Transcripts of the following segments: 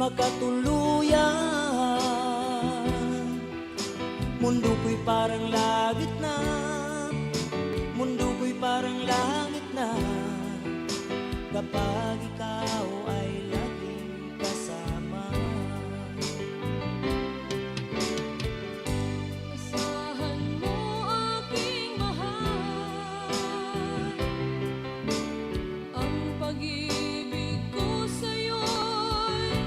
makatuluyan. Mundo ko'y parang langit na, mundo ko'y parang langit na, kapag ikaw ay laging kasama. Asahan mo aking mahal, ang pag-ibig ko sa'yo'y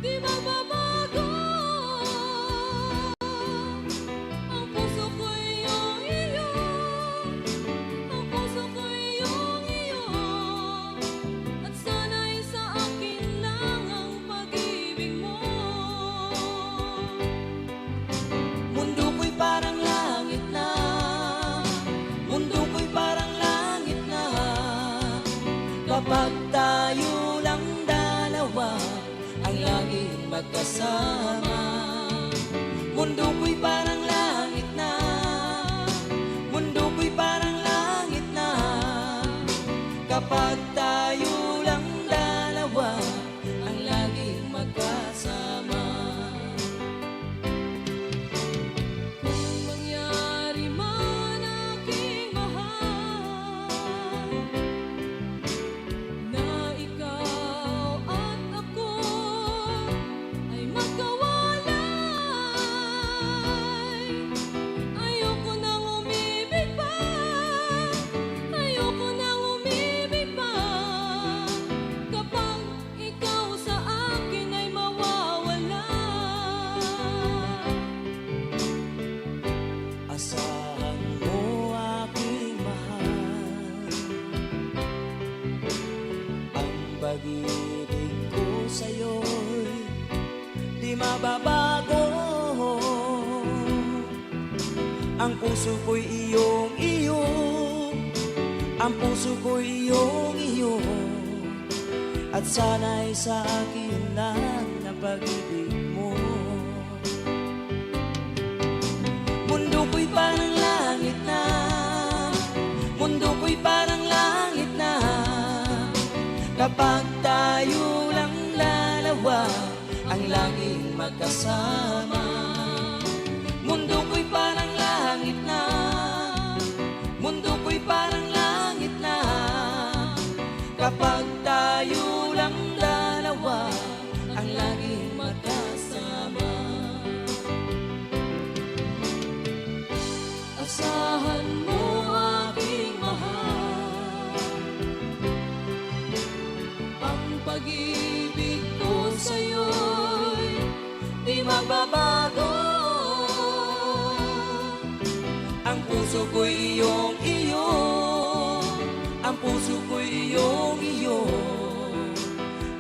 di magbabago. Ang puso ko'y iyong iyo, ang puso ko'y iyong iyo, at sana'y sa akin lang ang pag-ibig mo. Mundo ko'y parang langit na, mundo ko'y parang langit na, kapag tayo lang dalawa ang laging magkasama. Mundo ko'y parang langit na, mundo ko'y parang langit na, kapag tayo lang dalawa ang laging magkasama. Kung mangyari man aking mahal, na ikaw at ako ay magkawalay, ayoko nang umibig pa, ayoko nang umibig pa, kapag ikaw sa akin ay mawawala. Asahan mo aking mahal, ang pag-ibig ko sa'yo'y di mababago. Ang puso ko'y iyong iyo, ang puso ko'y iyong iyo, at sana'y sa akin lang ang pag-ibig mo. Mundo ko'y parang langit na, mundo ko'y parang langit na, kapag tayo lang dalawa ang laging magkasama. Mundo ko'y parang langit na, mundo ko'y parang langit na, kapag tayo lang dalawa ang laging magkasama. Asahan mo aking mahal, ang pag-ibig ko sa'yo'y di magbabago. Ang puso ko'y iyong iyo, ang puso ko'y iyong iyo,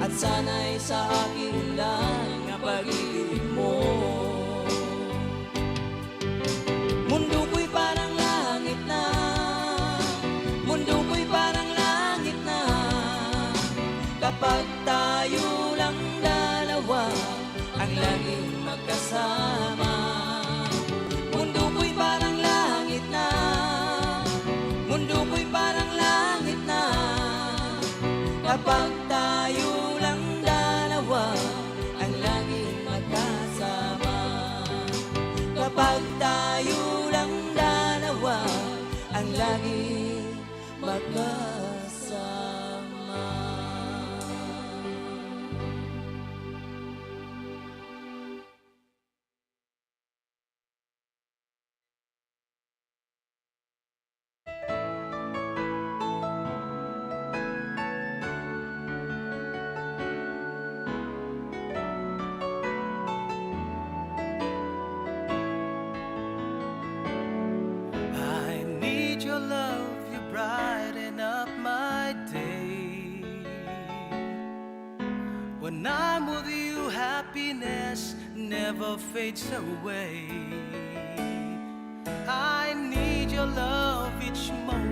at sana'y sa akin lang ang pag-ibig mo. Mundo ko'y parang langit na, mundo ko'y parang langit na, kapag tayo lang dalawa ang laging magkasama. Mundo ko'y parang langit na, mundo ko'y parang langit na, kapag tayo lang dalawa ang laging magkasama. Kapag tayo lang dalawa ang laging magkasama. I need your love, you brighten up my day. When I'm with you, happiness never fades away. I need your love each moment